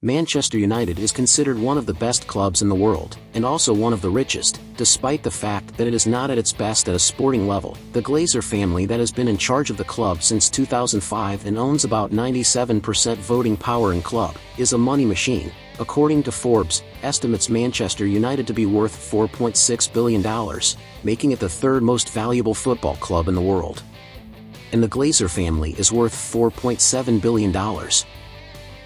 Manchester United is considered one of the best clubs in the world, and also one of the richest, despite the fact that it is not at its best at a sporting level. The Glazer family that has been in charge of the club since 2005 and owns about 97% voting power in club, is a money machine. According to Forbes, estimates Manchester United to be worth $4.6 billion, making it the third most valuable football club in the world. And the Glazer family is worth $4.7 billion.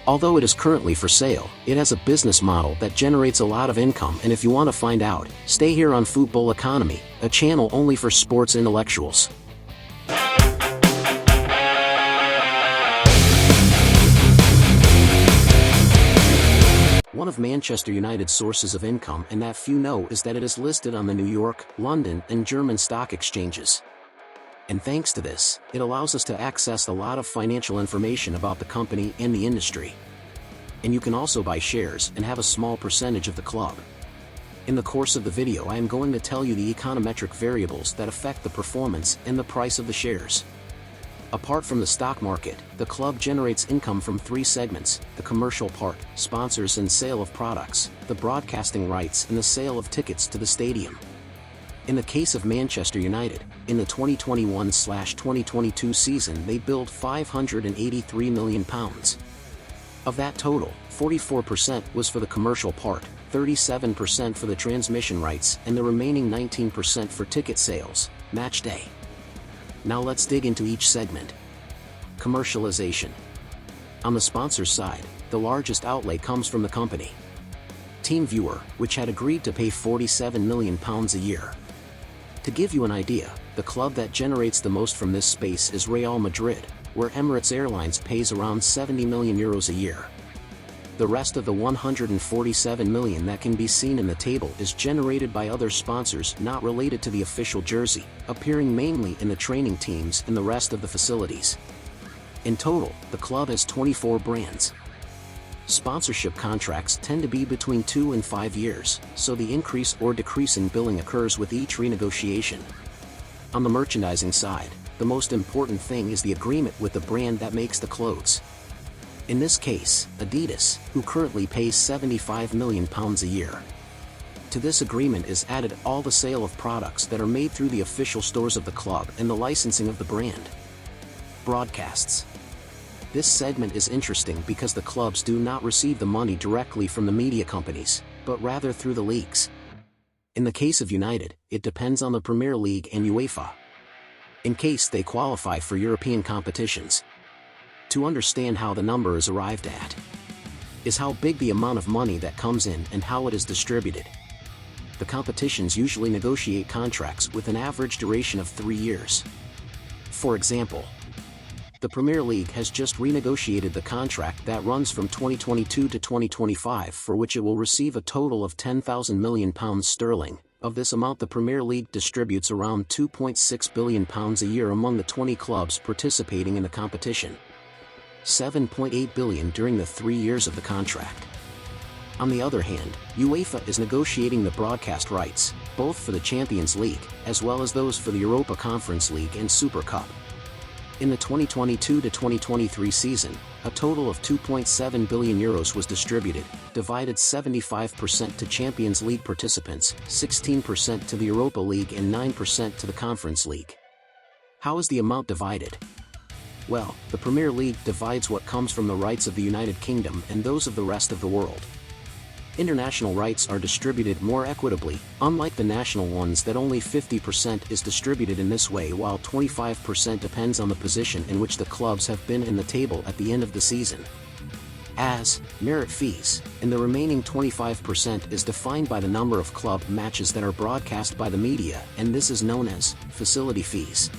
Although it is currently for sale, it has a business model that generates a lot of income, and if you want to find out, stay here on Football Economy, a channel only for sports intellectuals. One of Manchester United's sources of income, and that few know, is that it is listed on the New York, London, and German stock exchanges. And thanks to this, it allows us to access a lot of financial information about the company and the industry. And you can also buy shares and have a small percentage of the club. In the course of the video, I am going to tell you the econometric variables that affect the performance and the price of the shares. Apart from the stock market, the club generates income from three segments: the commercial part, sponsors and sale of products, the broadcasting rights, and the sale of tickets to the stadium. In the case of Manchester United, in the 2021/2022 season they billed £583 million. Of that total, 44% was for the commercial part, 37% for the transmission rights, and the remaining 19% for ticket sales, match day. Now let's dig into each segment. Commercialization. On the sponsors side, the largest outlay comes from the company TeamViewer, which had agreed to pay £47 million a year. To give you an idea, the club that generates the most from this space is Real Madrid, where Emirates Airlines pays around €70 million a year. The rest of the $147 million that can be seen in the table is generated by other sponsors not related to the official jersey, appearing mainly in the training teams and the rest of the facilities. In total, the club has 24 brands. Sponsorship contracts tend to be between 2 and 5 years, so the increase or decrease in billing occurs with each renegotiation. On the merchandising side, the most important thing is the agreement with the brand that makes the clothes. In this case, Adidas, who currently pays £75 million a year. To this agreement is added all the sale of products that are made through the official stores of the club and the licensing of the brand. Broadcasts. This segment is interesting because the clubs do not receive the money directly from the media companies, but rather through the leagues. In the case of United, it depends on the Premier League and uefa, in case they qualify for European competitions. To understand how the number is arrived at, is how big the amount of money that comes in and how it is distributed. The competitions usually negotiate contracts with an average duration of 3 years. For example, the Premier League has just renegotiated the contract that runs from 2022 to 2025, for which it will receive a total of £10,000 million sterling. Of this amount, the Premier League distributes around £2.6 billion a year among the 20 clubs participating in the competition. $7.8 billion during the 3 years of the contract. On the other hand, UEFA is negotiating the broadcast rights, both for the Champions League, as well as those for the Europa Conference League and Super Cup. In the 2022-2023 season, a total of €2.7 billion was distributed, divided 75% to Champions League participants, 16% to the Europa League and 9% to the Conference League. How is the amount divided? Well, the Premier League divides what comes from the rights of the United Kingdom and those of the rest of the world. International rights are distributed more equitably, unlike the national ones that only 50% is distributed in this way, while 25% depends on the position in which the clubs have been in the table at the end of the season, as merit fees, and the remaining 25% is defined by the number of club matches that are broadcast by the media, and this is known as facility fees.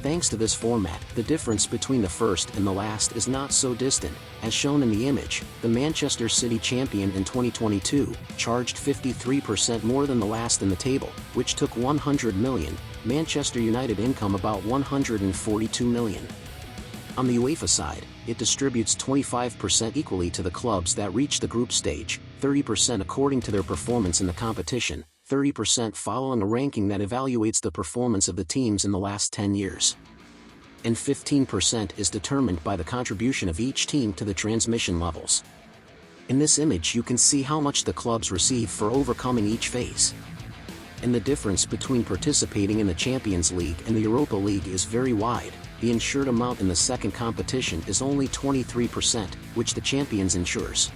Thanks to this format, the difference between the first and the last is not so distant. As shown in the image, the Manchester City champion in 2022 charged 53% more than the last in the table, which took $100 million, Manchester United income about $142 million. On the UEFA side, it distributes 25% equally to the clubs that reach the group stage, 30% according to their performance in the competition, 30% following a ranking that evaluates the performance of the teams in the last 10 years. And 15% is determined by the contribution of each team to the transmission levels. In this image you can see how much the clubs receive for overcoming each phase. And the difference between participating in the Champions League and the Europa League is very wide. The insured amount in the second competition is only 23%, which the Champions insures.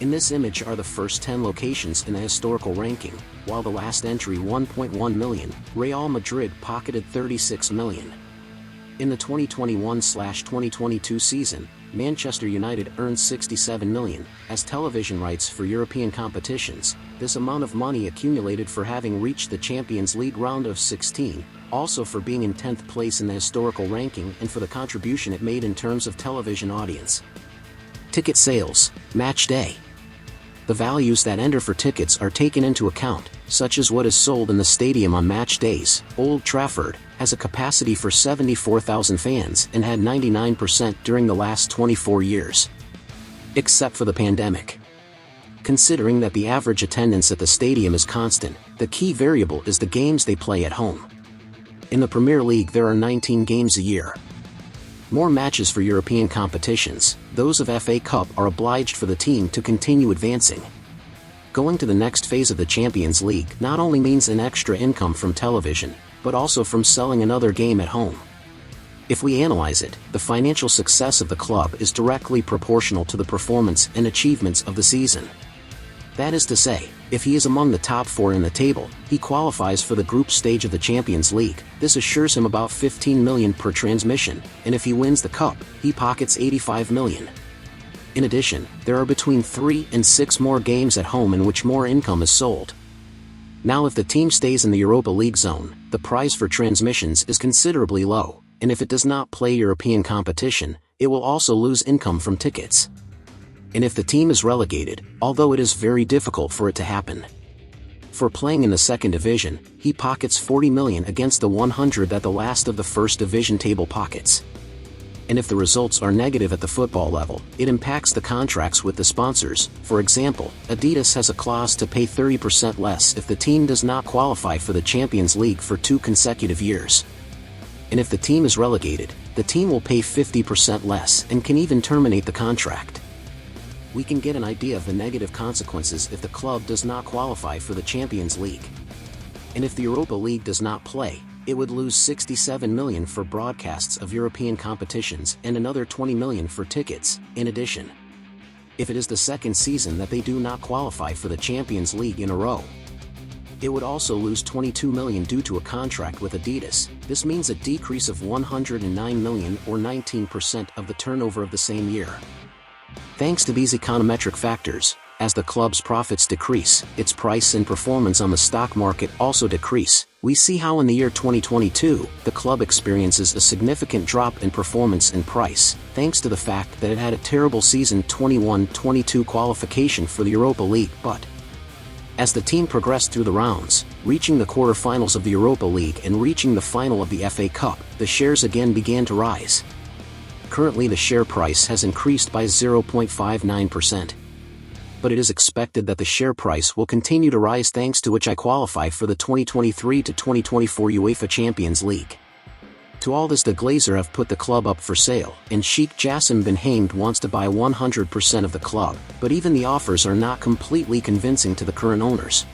In this image are the first 10 locations in the historical ranking, while the last entry 1.1 million, Real Madrid pocketed 36 million. In the 2021/2022 season, Manchester United earned 67 million, as television rights for European competitions. This amount of money accumulated for having reached the Champions League round of 16, also for being in 10th place in the historical ranking and for the contribution it made in terms of television audience. Ticket sales, match day. The values that enter for tickets are taken into account, such as what is sold in the stadium on match days. Old Trafford has a capacity for 74,000 fans and had 99% during the last 24 years. Except for the pandemic. Considering that the average attendance at the stadium is constant, the key variable is the games they play at home. In the Premier League there are 19 games a year. More matches for European competitions, those of FA Cup are obliged for the team to continue advancing. Going to the next phase of the Champions League not only means an extra income from television, but also from selling another game at home. If we analyze it, the financial success of the club is directly proportional to the performance and achievements of the season. That is to say, if he is among the top 4 in the table, he qualifies for the group stage of the Champions League. This assures him about 15 million per transmission, and if he wins the cup, he pockets 85 million. In addition, there are between 3 and 6 more games at home in which more income is sold. Now if the team stays in the Europa League zone, the price for transmissions is considerably low, and if it does not play European competition, it will also lose income from tickets. And if the team is relegated, although it is very difficult for it to happen. For playing in the second division, he pockets 40 million against the 100 that the last of the first division table pockets. And if the results are negative at the football level, it impacts the contracts with the sponsors. For example, Adidas has a clause to pay 30% less if the team does not qualify for the Champions League for 2 consecutive years. And if the team is relegated, the team will pay 50% less and can even terminate the contract. We can get an idea of the negative consequences if the club does not qualify for the Champions League. And if the Europa League does not play, it would lose 67 million for broadcasts of European competitions and another 20 million for tickets, in addition. If it is the second season that they do not qualify for the Champions League in a row, it would also lose 22 million due to a contract with Adidas. This means a decrease of 109 million or 19% of the turnover of the same year. Thanks to these econometric factors, as the club's profits decrease, its price and performance on the stock market also decrease. We see how in the year 2022, the club experiences a significant drop in performance and price, thanks to the fact that it had a terrible season 21-22 qualification for the Europa League. But as the team progressed through the rounds, reaching the quarter-finals of the Europa League and reaching the final of the FA Cup, the shares again began to rise. Currently the share price has increased by 0.59%. But it is expected that the share price will continue to rise thanks to which I qualify for the 2023-2024 UEFA Champions League. To all this, the Glazer have put the club up for sale, and Sheikh Jassim bin Hamad wants to buy 100% of the club, but even the offers are not completely convincing to the current owners.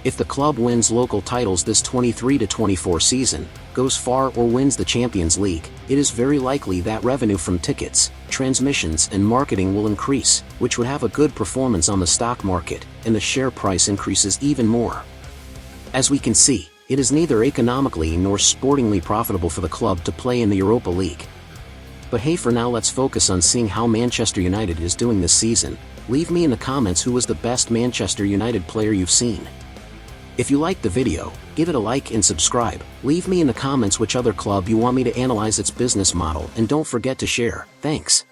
If the club wins local titles this 23-24 season, goes far or wins the Champions League, it is very likely that revenue from tickets, transmissions and marketing will increase, which would have a good performance on the stock market, and the share price increases even more. As we can see, it is neither economically nor sportingly profitable for the club to play in the Europa League. But hey, for now let's focus on seeing how Manchester United is doing this season. Leave me in the comments who was the best Manchester United player you've seen. If you liked the video, give it a like and subscribe. Leave me in the comments which other club you want me to analyze its business model, and don't forget to share. Thanks.